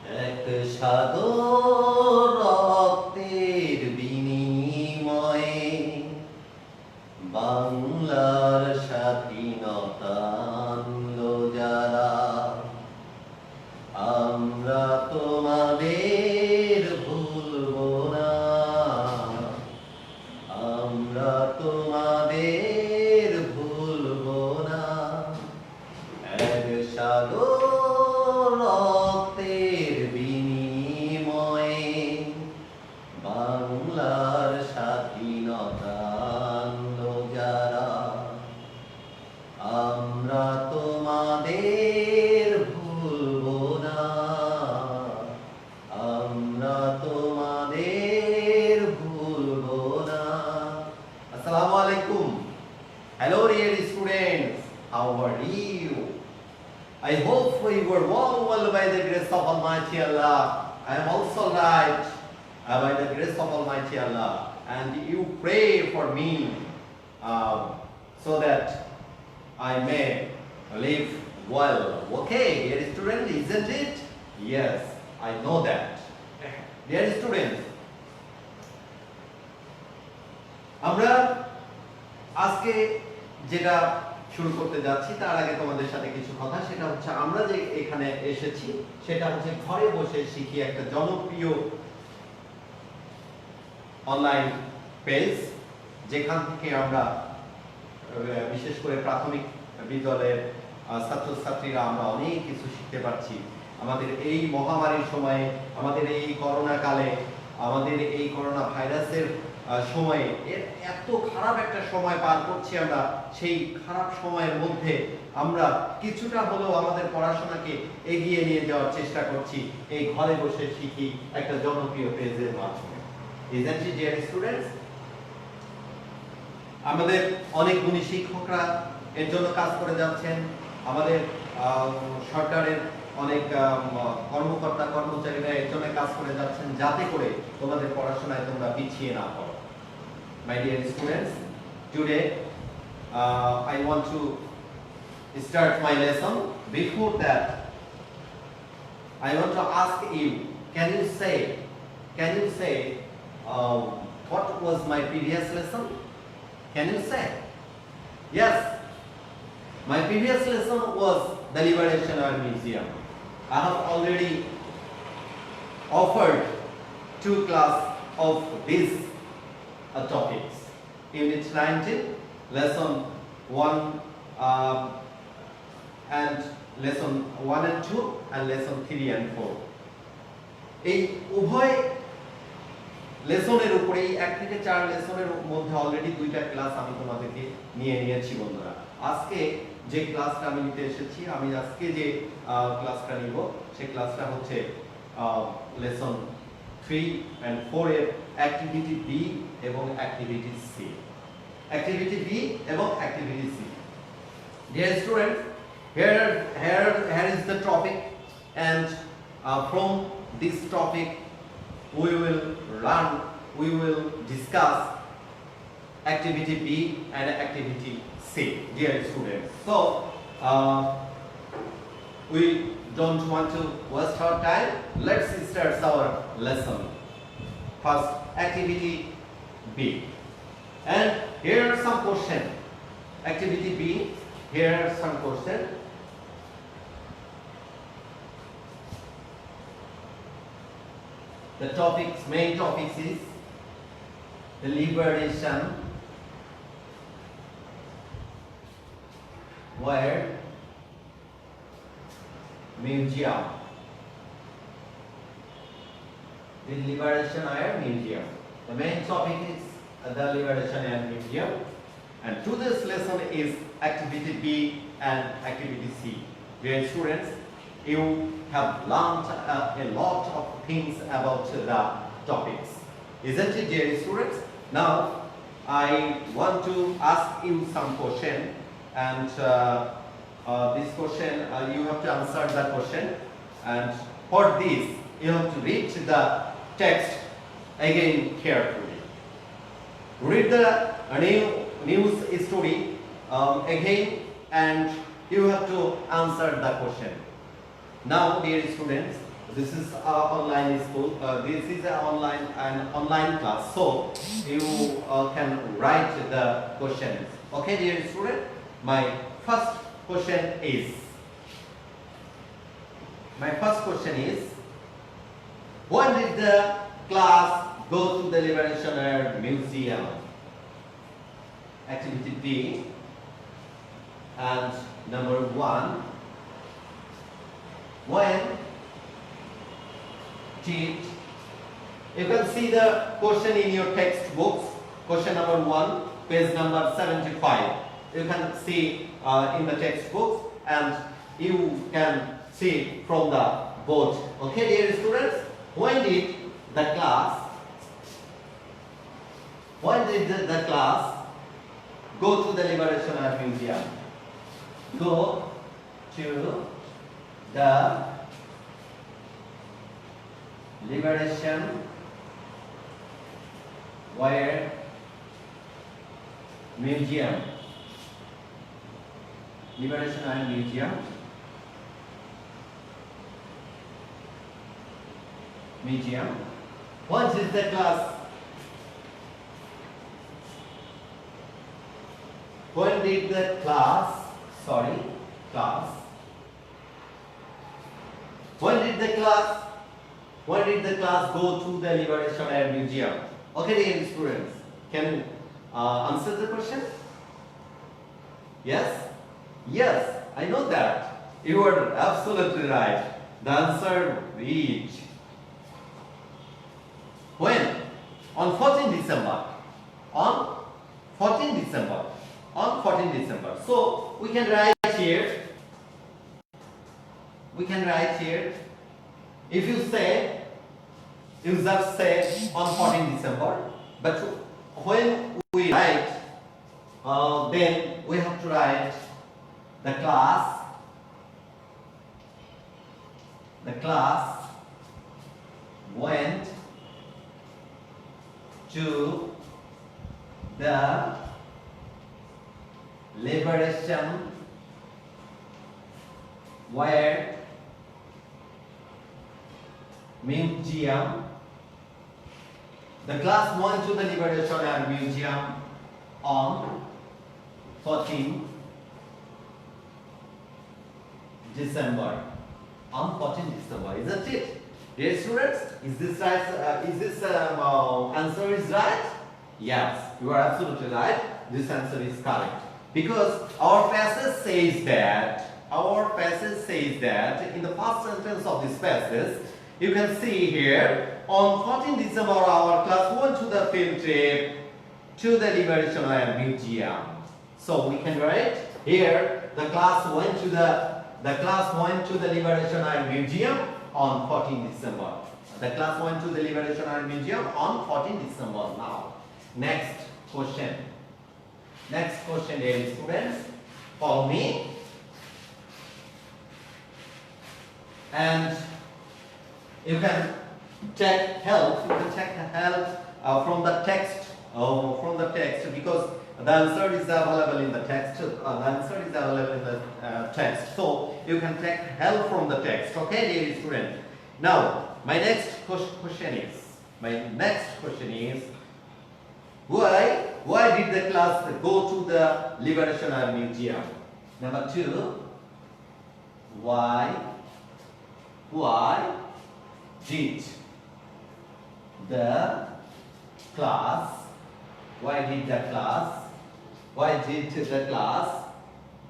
এক সাগর রক্তের বিনিময়ে বাংলার স্বাধীনতা আনলো যারা, আমরা তোমাদের ভুলবো না, আমরা তোমাদের ভুলবো না। এক সাগর রক্তের বিনিময়ে বাংলার স্বাধীনতা আনলো যারা, আমরা তোমাদের ভুলবো না, আমরা তোমাদের ভুলবো না। আসসালামু আলাইকুম। Hello dear students, how are you? I hope you were well by the grace of Almighty Allah. I am also right by the grace of Almighty Allah, and you pray for me so that I may live well. Okay, dear students, isn't it? Yes, I know that. Dear students, আমরা আজকে যেটা শুরু করতে যাচ্ছি তার আগে তোমাদের সাথে কিছু কথা, সেটা হচ্ছে আমরা যে এখানে এসেছি সেটা হচ্ছে ঘরে বসে শিখি একটা জনপ্রিয় অনলাইন পেজ, যেখান থেকে আমরা বিশেষ করে প্রাথমিক বিদ্যালয়ের ছাত্রছাত্রীরা আমরা অনেক কিছু শিখতে পারছি। আমাদের এই মহামারীর সময়ে, আমাদের এই করোনা কালে, আমাদের এই করোনা ভাইরাসের সময়ে এত খারাপ একটা সময় পার করছি আমরা, সেই খারাপ সময়ের মধ্যে আমরা কিছুটা হলেও আমাদের পড়াশোনাকে এগিয়ে নিয়ে যাওয়ার চেষ্টা করছি এই ঘরে বসে শিখি একটা জনপ্রিয় পেজের মাধ্যমে। Isn't it, dear students? আমাদের অনেক গুণী শিক্ষকরা এর জন্য কাজ করে যাচ্ছেন, আমাদের সরকারের অনেক কর্মকর্তা কর্মচারীরা এর জন্য কাজ করে যাচ্ছেন, যাতে করে তোমাদের পড়াশোনায় তোমরা পিছিয়ে না পড়ো। My dear students, today I want to start my lesson. Before that, I want to ask you, can you say what was my previous lesson? Can you say? Yes, my previous lesson was the Liberation Art Museum. I have already offered 2 classes of these topics. Unit 19, lesson 1 and lesson 1 and 2 and lesson 3 and 4. এই উভয় লেসনের উপরেই 1 থেকে 4 লেসনের মধ্যে already 2টা class আমি তোমাদেরকে নিয়েছি বন্ধুরা। আজকে যে ক্লাসটা আমি নিতে এসেছি, আমি আজকে যে ক্লাসটা নিব সেই ক্লাসটা হচ্ছে লেসন 3 and 4 এর অ্যাক্টিভিটি বি এবং অ্যাক্টিভিটি সি। অ্যাক্টিভিটি বি এবং activity C. Dear students, here is the topic, and from this topic we will discuss activity B and activity C, dear students. So we don't want to waste our time. Let's start our lesson. First, activity B, and here are some question. Activity B, here are some question. The main topics is the liberation, where museum, the Liberation Air Museum. The main topic is the Liberation Air Museum, and today's lesson is activity B and activity C. Dear students, you have learned a lot of things about the topics, isn't it, dear students? Now I want to ask you some question, and this question you have to answer the question, and for this you have to read the text again carefully. Read the news story again, and you have to answer the question. Now, dear students, this is online school. This is an online class. So you can write the questions. Okay, dear student. My first question is. When did the class go to the Liberation Army Museum? Activity B. And number 1. When did, you can see the question in your textbooks. Question number 1, page number 75. You can see in the textbooks, and you can see from the board. Okay, dear students, when did the class go to the Liberation Army Museum? Go to the Liberation War Museum. Liberation Army Museum. What is the class? When did the class? When did the class go to the Liberation Army Museum? Okay, dear students, can you answer the question? Yes? Yes, I know that. You are absolutely right. The answer is when? On 14 December. On 14 December. On 14 December. So we can write here. If you just say on 14 December, but when we write, then we have to write the class went to the Liberation War Museum. The class went to the Liberation War Museum on 14 December. On 14 December, isn't it? Dear students, is this right? Answer is right? Yes, you are absolutely right. This answer is correct. Because our passage says that in the first sentence of this passage, you can see here, on 14 December our class went to the field trip to the Liberation War Museum. So we can write here, the class went to the Liberation War Museum on 14 December. The class went to the Liberation War Museum on 14 December. Now, next question, dear students, follow me. And you can take help from the text, because the answer is available in the text. So you can take help from the text. Okay, dear student. Now, my next question is, why did the class go to the Liberation War Museum? Number 2, why did the class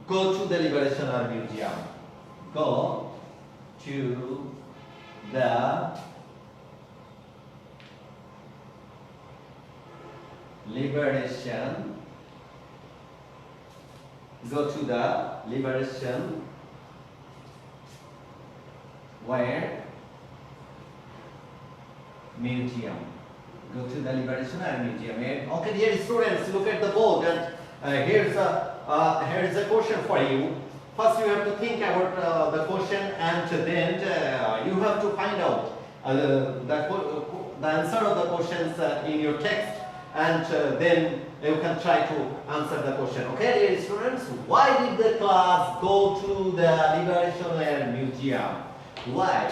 go to the Liberation War Museum? Go to the Liberation War Museum. Go to the Liberation War Museum. Okay, dear students, look at the board, and here is a question for you. First, you have to think about the question, and then you have to find out the answer of the questions in your text, and then you can try to answer the question. Okay, dear students, why did the class go to the Liberation War Museum? Why?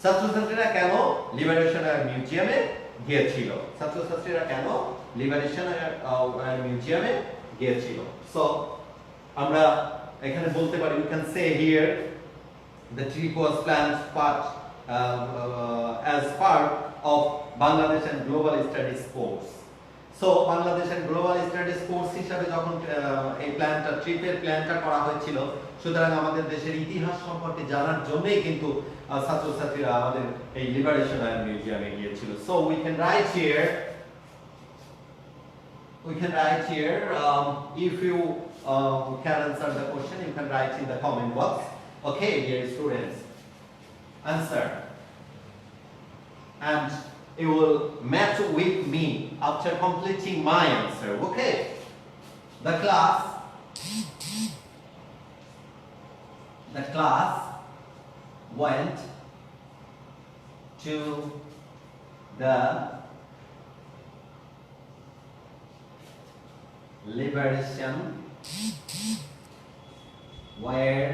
ছাত্রছাত্রীরা কেন liberation আয়ার মিউজিয়ামে গিয়েছিল? ছাত্রছাত্রীরা কেন liberation আয়ার মিউজিয়ামে গিয়েছিল? So আমরা এখানে বলতে পারি, we can say here the trip was planned as part of Bangladesh and Global Studies course. So Bangladesh and Global Studies course হিসাবে যখন এই ট্রিপের প্ল্যানটা করা হয়েছিল, সুতরাং আমাদের দেশের ইতিহাস সম্পর্কে জানার জন্যই কিন্তু ছাত্রছাত্রীরা আমাদের এই লিবারেশন আয়ার মিউজিয়ামে গিয়েছিল। So we can write here if you can answer the question, you can write in the comment box. Okay, dear students, answer, and you will match with me after completing my answer. Okay, the class went to the liberation where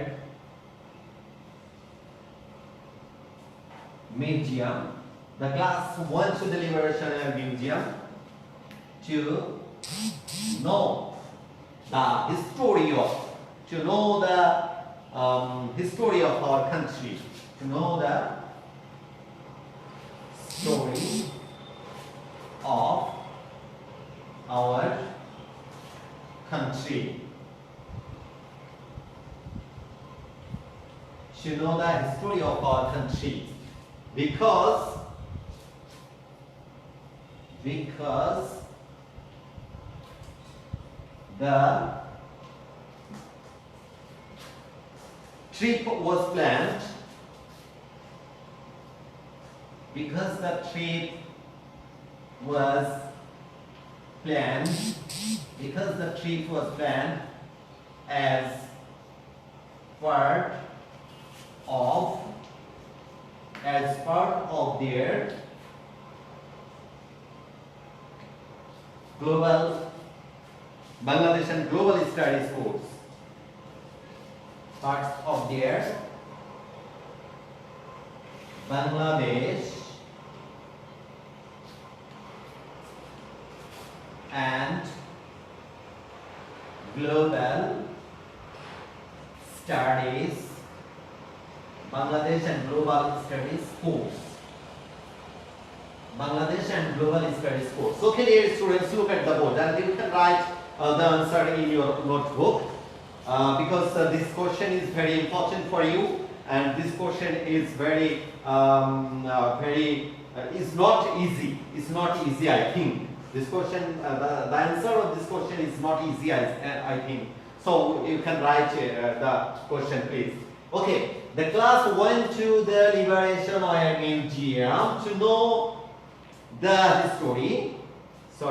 museum. The class went to the Liberation Museum to know the history of, history of our country, to know the story of our country, to know the history of our country, because the trip was planned, as part of their Bangladesh and Global Studies course. Part of their Bangladesh and Global Studies, Bangladesh and Global Studies course. Bangladesh and Global Studies course. Okay, dear students, look at the board and you can write the answer in your notebook, because this question is very important for you, and this question is is not easy. It's not easy, I think. This question, the answer of this question is not easy, I think. So you can write the question, please. Okay, the class went to the Liberation Air Museum to know the history. To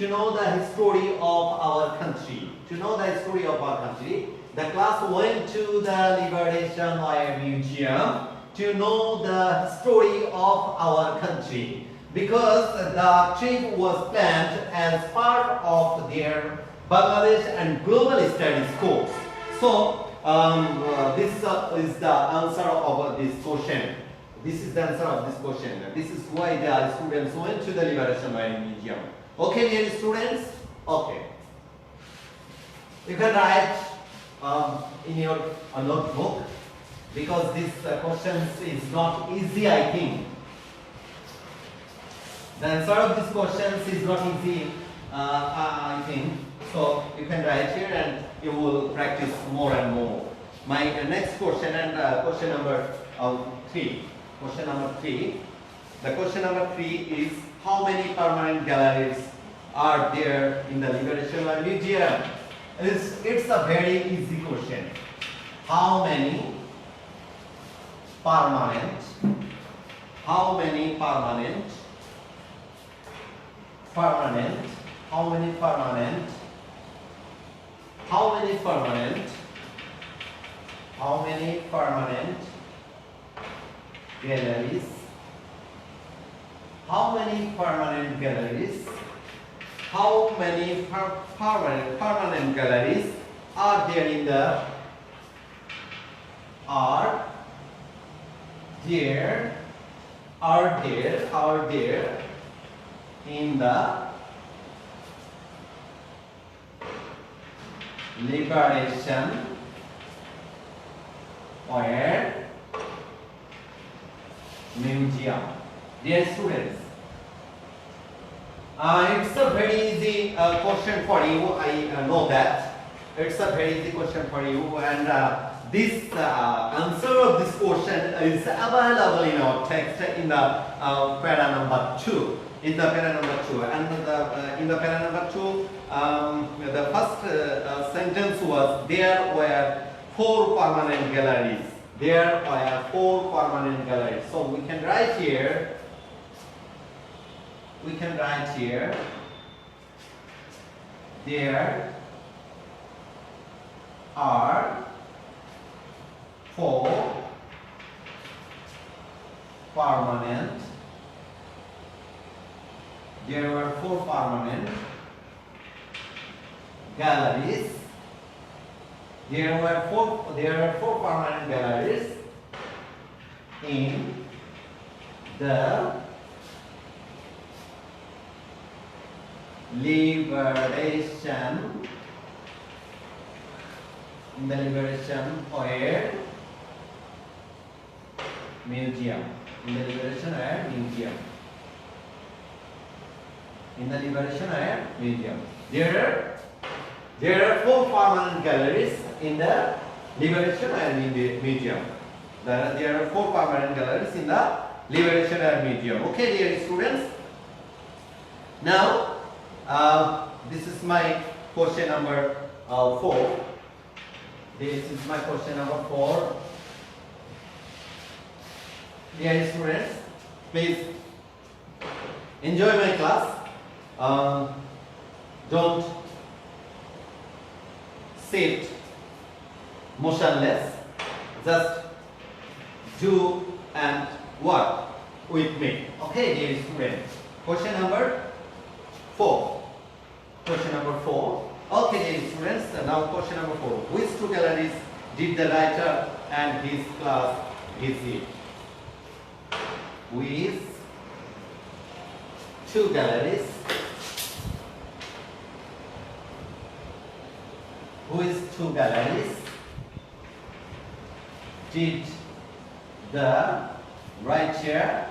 know the history of our country. The class went to the Liberation Air Museum to know the history of our country, because the trip was planned as part of their Bangladesh and Global Studies course. So this is the answer of this question. This is why the students went to the Liberation Air Museum. Okay, dear students? Okay. You can write in your notebook, because this question is not easy, I think. The answer of this question is not easy, I think. So you can write here and you will practice more and more. My next question, and question number 3. The question number 3 is, how many permanent galleries are there in the Liberation Museum? It's a very easy question. How many permanent galleries? How many permanent galleries are there in the in the liberation or museum. Dear students, it's a very easy question for you. I know that it's a very easy question for you, and this answer of this question is available in our text in the para number 2. In the para number 2, and in the para number 2, the first sentence was, there were 4 permanent galleries. There were 4 permanent galleries. So we can write here. There are 4 permanent. There were 4 permanent galleries. There were 4 permanent galleries in the liberation Square Museum. In the Liberation Square Museum. In the Liberation Square Museum. There are 4 permanent galleries in the Liberation Square Museum. There are 4 permanent galleries in the Liberation Square Museum. Okay, dear students. Now, this is my question number 4. This is my question number 4. Dear students, please enjoy my class. Don't sit motionless. Just do and work with me. Okay, dear students. Question number 4. Question number 4. Okay, dear students. Now question number 4. Which 2 galleries did the writer and his class visit? Which 2 galleries? Which 2 galleries did the writer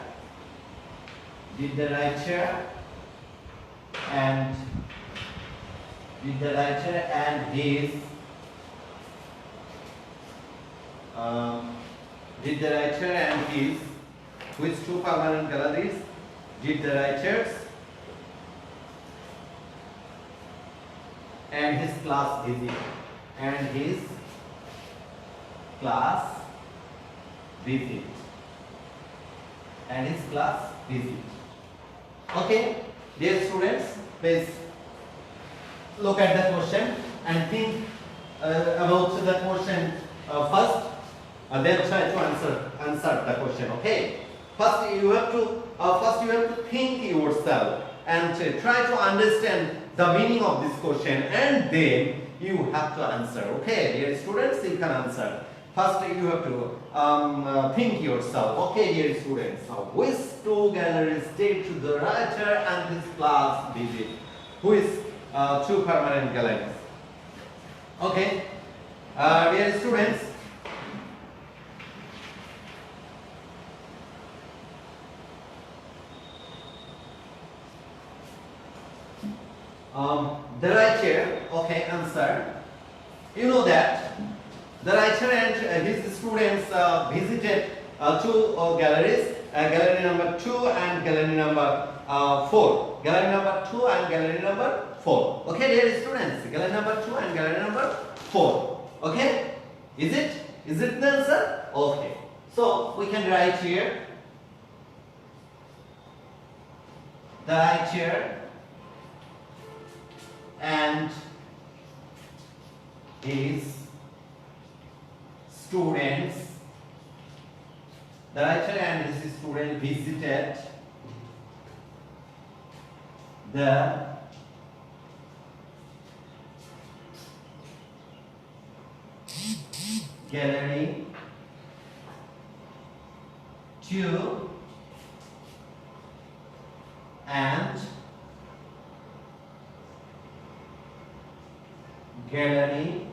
and his which 2 permanent galleries did the writers and his class visit? Okay, dear students, please look at the question and think about the question first, then try to answer the question. Okay, first you have to think yourself and try to understand the meaning of this question, and then you have to answer. Okay, dear students, you can answer. First you have to think yourself. Okay, dear students, which 2 galleries did the writer and his class visit? Which 2 permanent galleries? Okay, dear students, the writer, okay, answer. You know that the writer and his students visited 2 galleries, gallery number 2 and gallery number 4. Gallery number 2 and gallery number 4. Okay, dear students, gallery number 2 and gallery number 4. Okay, is it the answer? Okay, so we can write here the writer and his students. The writer and his student visited the gallery 2 and gallery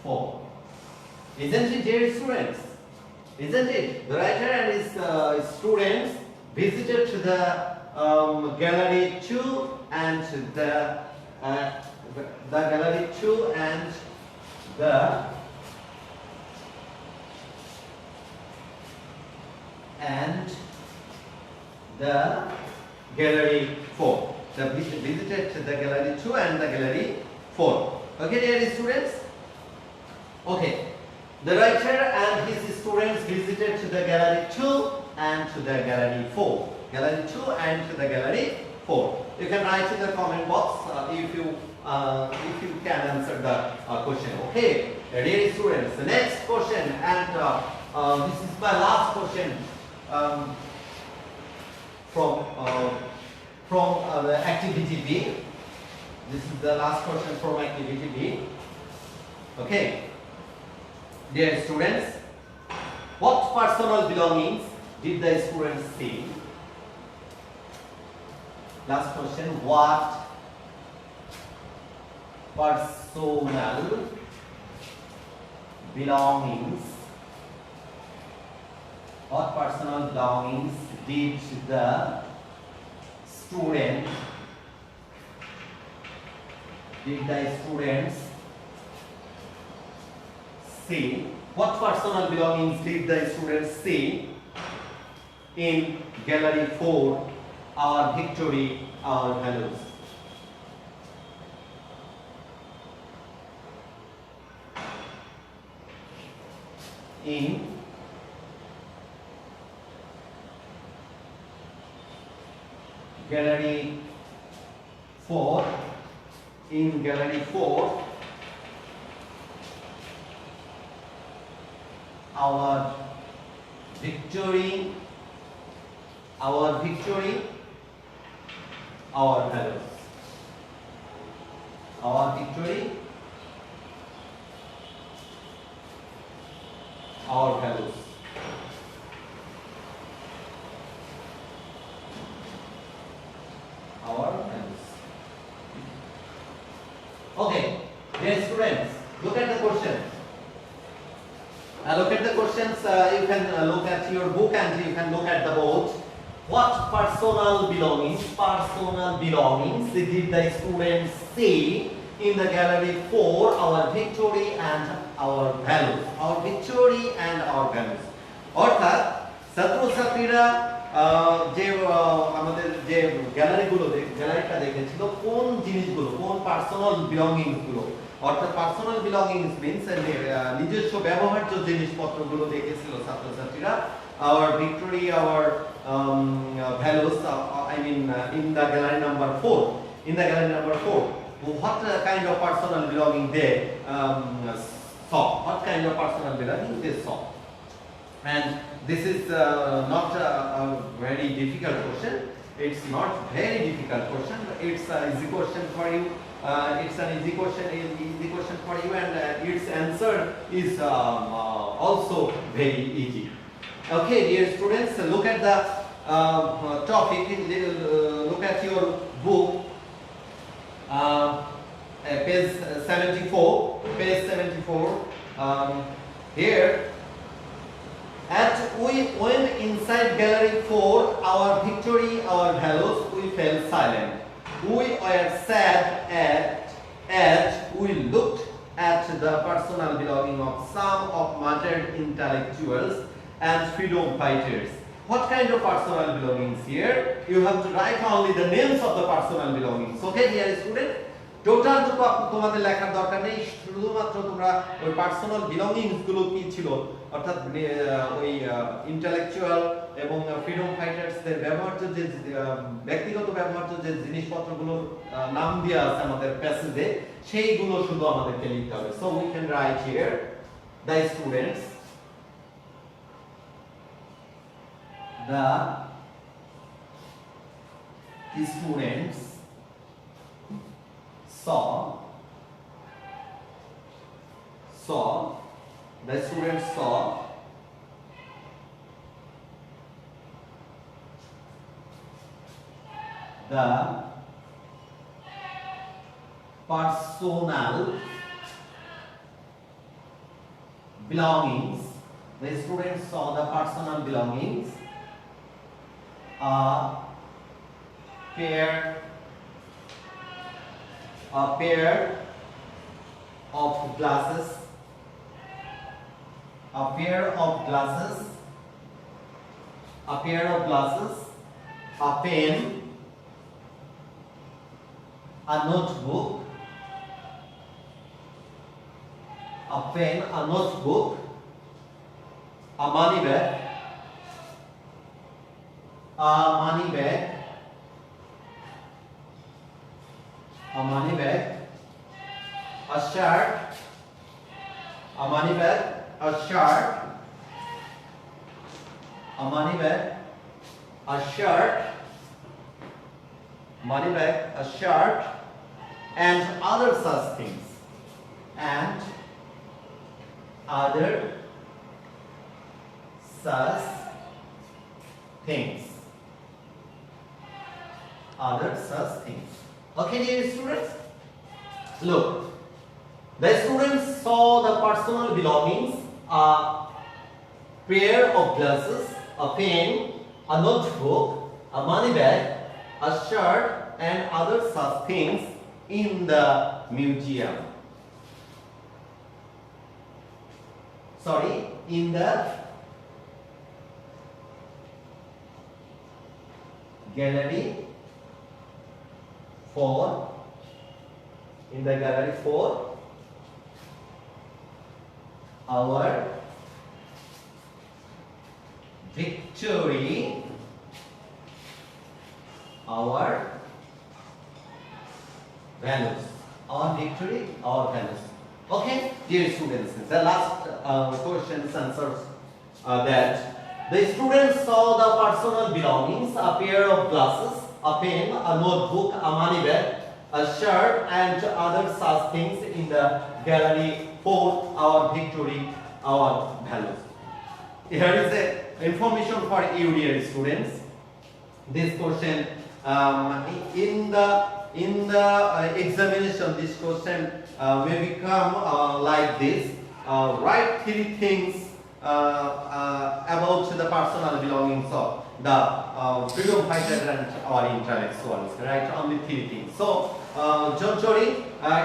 4. Isn't it, dear students? Isn't it? The writer and his students visited to the gallery 2 and the gallery 2 and the gallery 4. They visited the gallery 2 and the gallery 4. Okay, dear students? Okay. The writer and his students visited to the gallery 2 and to the gallery 4. Gallery 2 and to the gallery 4. You can write in the comment box if you can answer the question. Okay, dear students, the next question, and this is my last question from the activity B. This is the last question from activity B. Okay, dear students, what personal belongings did the students see? Last question, what personal belongings did the students see? What personal belongings did the students see in gallery 4, our victory, our values? In gallery 4, our victory, our values. Our victory, our values. Our values. Okay, dear students, look at the question. Look at the questions. You can look at your book and you can look at the board. What personal belongings did the students see in the gallery 4, our victory and our values? Our victory and our values. অর্থাৎ ছাত্রছাত্রীরা যে আমাদের যে গ্যালারিটা দেখেছিল, কোন জিনিসগুলো, কোন personal belongings গুলো, অর্থাৎ পার্সোনাল বিলঙ্গিংস মিন্স নিজস্ব ব্যবহার্য জিনিসপত্রগুলো দেখেছিল ছাত্রছাত্রীরা। Our victory, our values, I mean in the gallery number 4. In the gallery number 4, what kind of personal belonging they saw? What kind of personal belonging they saw? And this is not a very difficult question. It's not very difficult question. It's an easy question for you. It's an easy question for you, and its answer is also very easy. Okay, dear students, look at the topic. Look at your book, page 74. Page 74. Here, when inside gallery 4, our victory, our values, we fell silent. We were sad as we looked at the personal belonging of some of martyred intellectuals and freedom fighters. What kind of personal belongings here? You have to write only the names of the personal belongings. Okay, dear student? Total তোমাদের লেখার দরকার নেই, শুধুমাত্র তোমরা ওই personal belongings গুলো কি ছিল, অর্থাৎ ওই ইন্টেলেকচুয়াল এবং ফ্রিডম ফাইটার্সদের ব্যবহার্য যে ব্যক্তিগত ব্যবহার্য যে জিনিসপত্রগুলোর নাম দেওয়া আছে আমাদের প্যাসেজে, সেইগুলো শুধু আমাদেরকে লিখতে হবে। So we can write here the students saw saw the students saw the personal belongings. The students saw the personal belongings, a pair of glasses, a pair of glasses, a pen, a notebook, a money bag, a shirt, a money bag, a shirt, a money bag, a shirt, money bag, a shirt, and other such things, and other such things, other such things. Okay, dear students, look, the students saw the personal belongings, a pair of glasses, a pen, a notebook, a money bag, a shirt, and other such things in the museum. Sorry, in the gallery 4, in the gallery 4, our victory, our values, our victory, our values. Okay, dear students, the last questions answers that the students saw the personal belongings, a pair of glasses, a pen, a notebook, a money bag, a shirt, and other such things in the gallery 4, our victory, our values. Here is the information for you, dear students. This question in the examination, this question may become like this. Write 3 things about the personal belongings of the freedom fighter and our intellectuals. Right, only 3 things. So don't worry,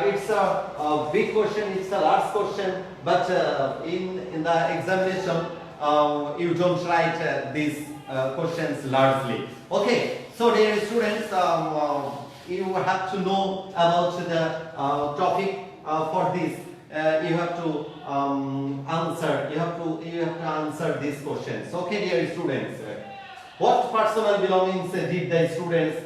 it's a big question, it's a large question, but in the examination you don't write these questions largely. Okay, so dear students, you have to know about the topic for this. You have to answer. You have to answer these questions. Okay, dear students, what personal belongings did the students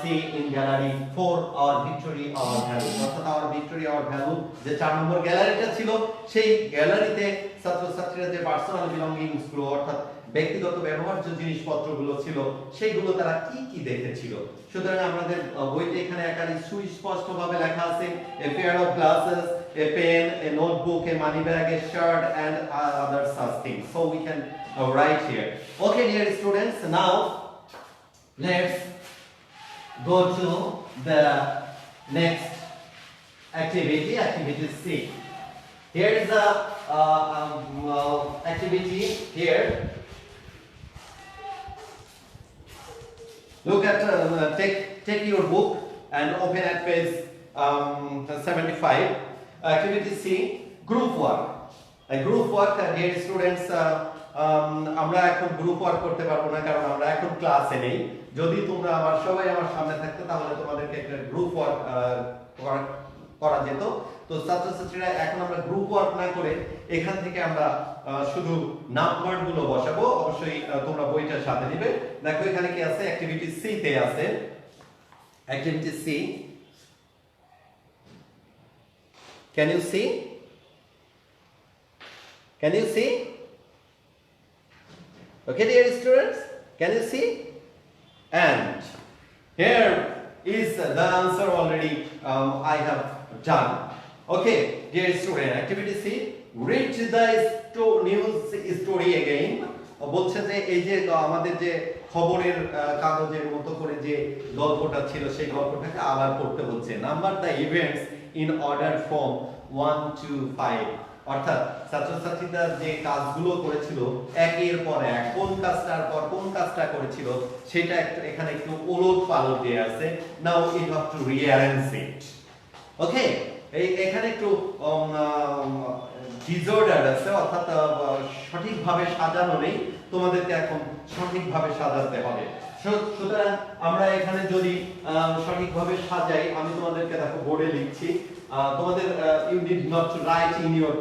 see in gallery 4, our victory, our value? অর্থাৎ our victory, our value যে 4 নম্বর গ্যালারিটা ছিল, সেই গ্যালারিতে ছাত্রছাত্রীরা যে personal belongings গুলো অর্থাৎ ব্যক্তিগত ব্যবহার্য জিনিসপত্রগুলো ছিল, সেগুলো তারা কি কি দেখেছিল। সুতরাং আমাদের বইতে এখানে একালি সুস্পষ্টভাবে লেখা আছে a pair of glasses, a pen, a notebook, a money bag, a shirt, and other such things. So we can write here. Okay, dear students, now let's go to the next activity, activity C. Here is the activity here. Look at take your book and open at page 75. Activity C, group work. A group work, dear students, আমরা এখন group work করতে পারবো না, কারণ আমরা এখন ক্লাসে নেই। যদি তোমরা আমার সবাই আমার সামনে থাকতে, তাহলে তোমাদেরকে একটা গ্রুপ ওয়ার্ক করা যেত। তো ছাত্রছাত্রীরা এখন আমরা গ্রুপ ওয়ার্ক না করে এখান থেকে আমরা শুধু নাম্বারগুলো বসাবো। অবশ্যই তোমরা বইটার সাথে নিবে। দেখো এখানে কি আছে, অ্যাক্টিভিটি সি তে আছে। Activity C, can you see? Can you see? Okay, dear students, can you see? And here is the answer already I have done. Okay, dear student, activity C, read the news story again. বলছে যে এই যে আমাদের যে খবরের কাগজের মতো করে যে গল্পটা ছিল সেই গল্পটাকে আবার পড়তে বলছে। Number the events in order from 1 to 5, অর্থাৎ ছাত্রছাত্রীরা যে কাজগুলো করেছিল একের পর এক কোন কাজটার পর কোন কাজটা করেছিল সেটা এখানে একটু ওলট পালট দেয়া আছে। Now you have to rearrange it. Okay, এখানে একটু ডিসঅর্ডার আছে, অর্থাৎ সঠিকভাবে সাজানো নেই, তোমাদেরকে এখন সঠিকভাবে সাজাতে হবে। সুতরাং আমরা এখানে যদি সঠিকভাবে সাজাই, আমি তোমাদেরকে দেখো বোর্ডে লিখছি, তোমাদের you need not to write in your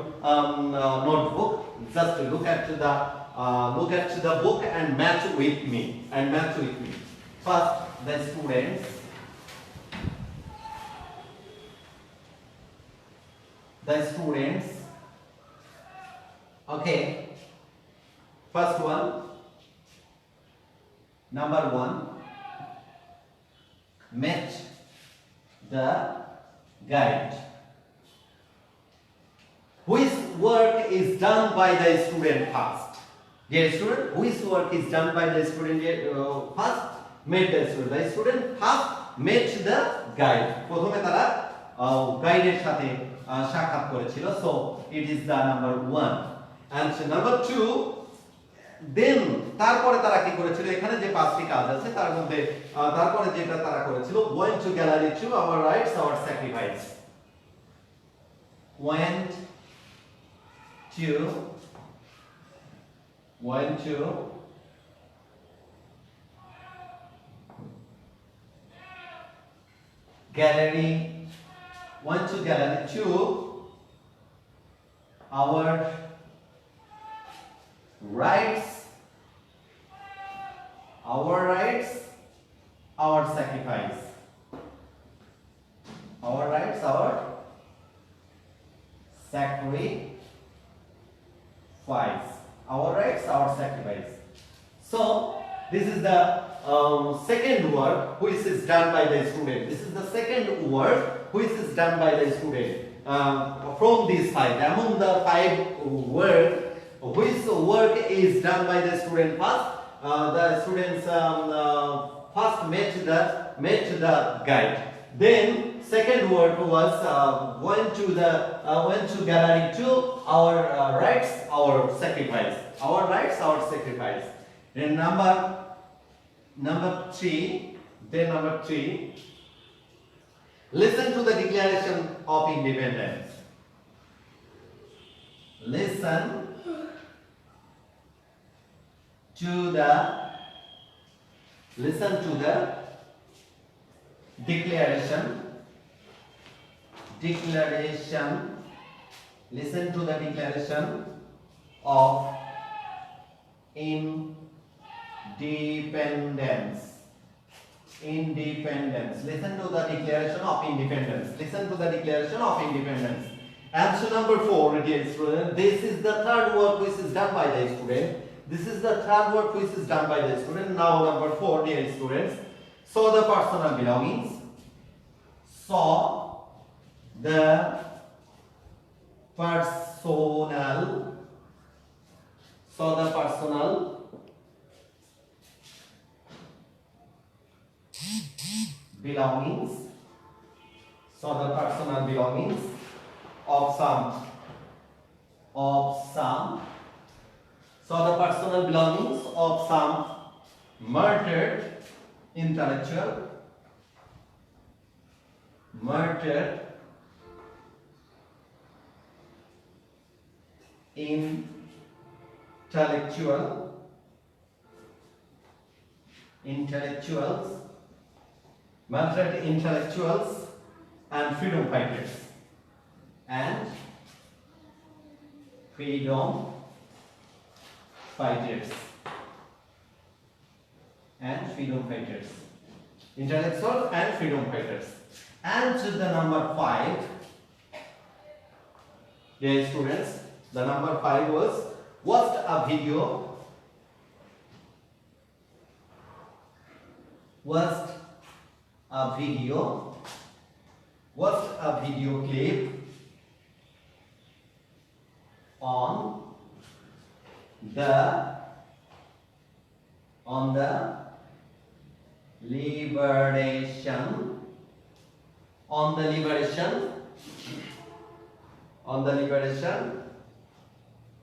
notebook, just look at the book and match with me, first the students, okay, first one, number 1, match the guide. Which work is done by the student first? Dear student, which work is done by the student first? Met the student. The student first met the guide. প্রথমে তারা গাইডের সাথে সাক্ষাৎ করেছিল, so it is the number 1. And number 2, then তারপরে তারা কি করেছিল, এখানে যে পাঁচটি কাজ আছে তার মধ্যে তারপরে যেটা তারা করেছিল, went to gallery to our rights our sacrifice, went to gallery to our rights our sacrifice, our rights our sacrifice, our rights our sacrifice. So this is the second work which is done by the student. This is the second work which is done by the student from this side. Among the 5 work, which work is done by the student first? The students first met the guide. Then second work was went to gallery to our rights our sacrifice, our rights our sacrifice. And number 3, listen to the Declaration of Independence. Listen to the declaration, listen to the Declaration of Independence. Listen to the Declaration of Independence. Answer number 4, dear student. This is the third work which is done by the student. Now number 4, dear students. Saw the personal belongings. Belongings of some murdered intellectual intellectuals and freedom fighters. Intellectuals and freedom fighters. And the number 5, dear students, the number 5 was watched a video clip on the liberation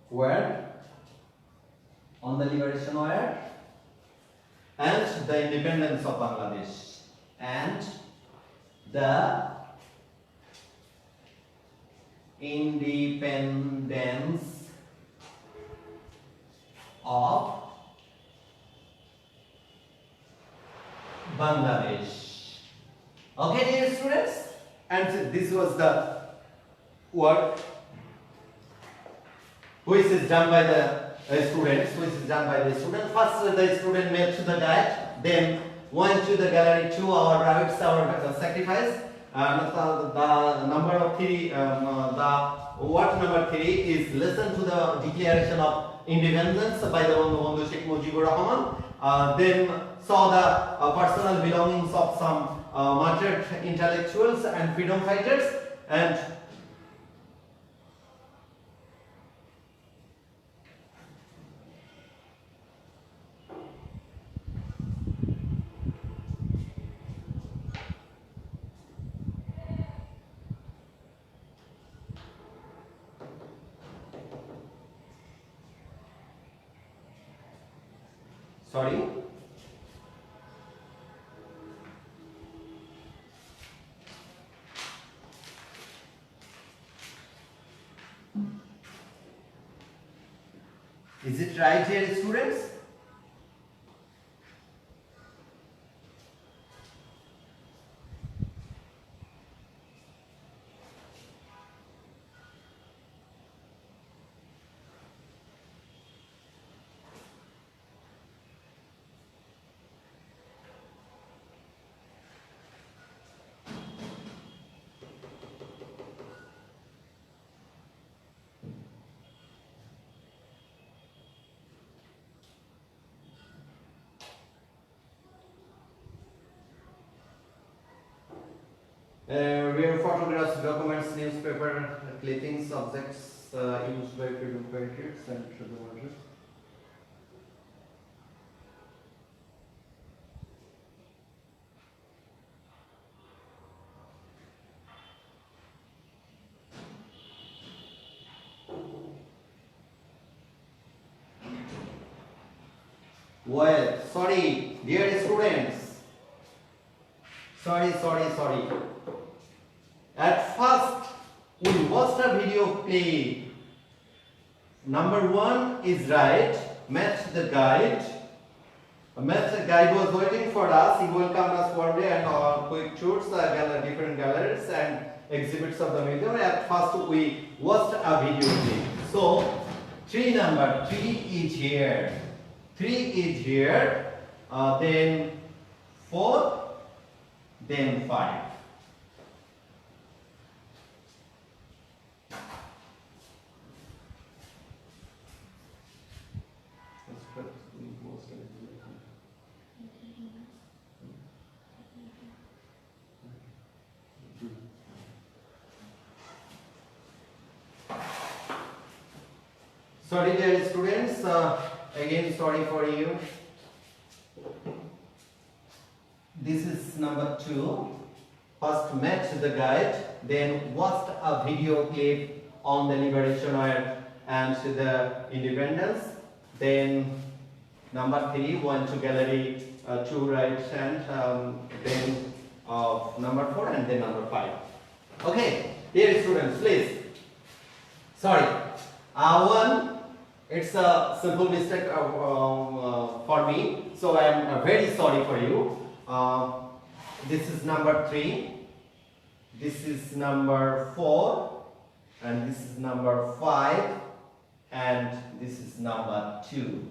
where and the independence of Bangladesh and the independence of Bangladesh. Okay, dear students, and this was the work which is done by the students. First, the student made to the guide, then went to the gallery to our rights, our sacrifice. The number of three, the word number 3 is listen to the declaration of independence by the Bangabandhu Sheikh Mujibur Rahman. Then saw the personal belongings of some martyred intellectuals and freedom fighters, and sorry. Is it right here, students? Rare photographs, documents, newspaper clippings, objects used by freedom fighters and the martyrs. Well, sorry, dear students. Sorry. At first, we watched a video play. Number 1 is right. Met the guide. Met the guide was waiting for us. He welcomed us one day and quick tours, different galleries and exhibits of the museum. At first, we watched a video play. So, number 3 is here. 3 is here. Then 4. Then 5. Sorry, dear students. Again, sorry for you. This is number 2. First met the guide, then watched a video clip on the liberation and the independence. Then number 3 went to gallery to right hand, then number 4 and then number 5. Okay, dear students, please. Sorry, it's a simple mistake for me, so I am very sorry for you. This is number 3, this is number 4, and this is number 5, and this is number 2.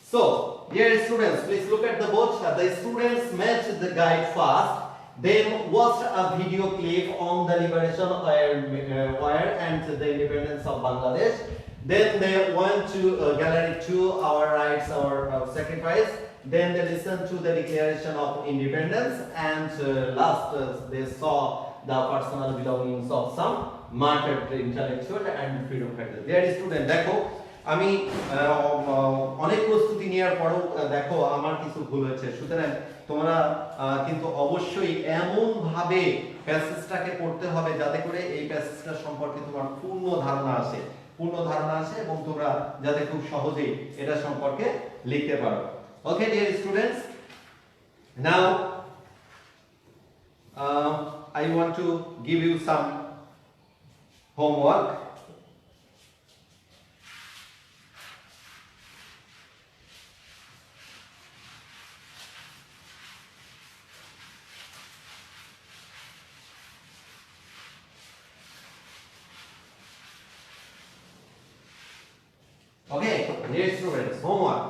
So, dear students, please look at the board. The students met the guide first, then watched a video clip on the liberation wire and the independence of Bangladesh. Then they went to gallery 2, our rights, our sacrifice. Then they listened to the declaration of independence, and last they saw the personal belongings of some martyred the intellectual and freedom fighter. Dear student, দেখো আমি অনেক প্রস্তুতি নেওয়ার পরেও দেখো আমার কিছু ভুল হয়েছে, সুতরাং তোমরা কিন্তু অবশ্যই এমন ভাবে প্যাসেজটাকে পড়তে হবে যাতে করে এই প্যাসেজটা সম্পর্কে তোমার পূর্ণ ধারণা আসে এবং তোমরা যাতে খুব সহজেই এটা সম্পর্কে লিখতে পারো। Okay dear students, now I want to give you some homework. Okay, dear students, homework.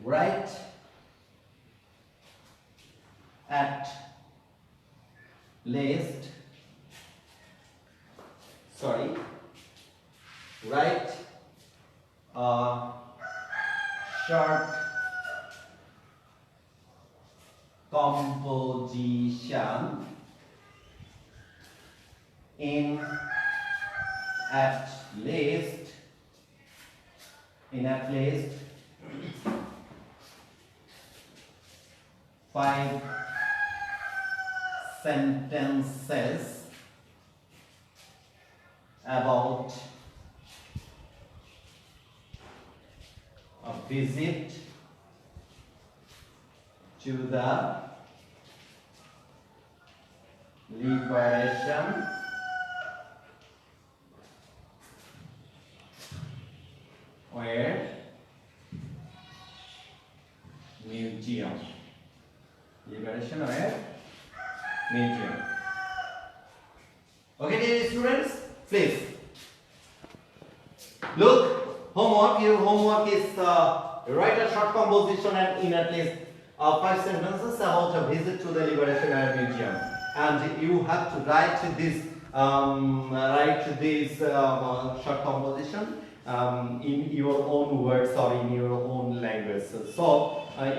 Write at least write a short composition in at least 5 sentences about a visit to the Liberation Museum. Okay, dear students, please look. Your homework is write a short composition and in at least 5 sentences about a visit to the Liberation Museum, and you have to write this short composition in your own words or in your own language. So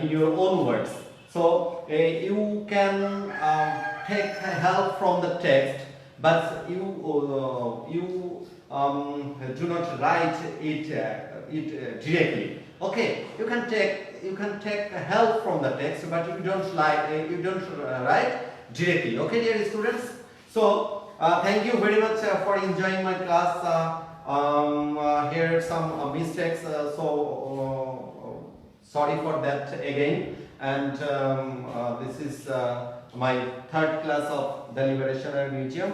in your own words. So you can take help from the text, but you do not write it directly. Okay, you can take help from the text, but you don't write directly. Okay, dear students. So thank you very much for enjoying my class. Here are some mistakes, so sorry for that again. And this is my third class of the Liberation Museum.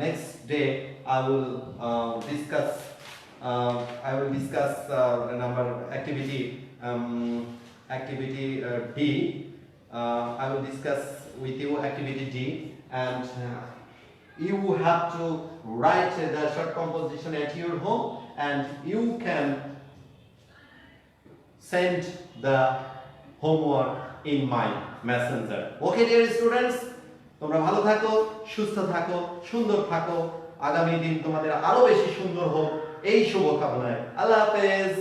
Next day I will discuss number activity D. I will discuss with you activity D, and you have to write the short composition at your home, and you can send the homework in my messenger. Okay, dear students, তোমরা ভালো থাকো, সুস্থ থাকো, সুন্দর থাকো। আগামী দিন তোমাদের আরো বেশি সুন্দর হোক এই শুভকামনায়। আল্লাহ হাফেজ।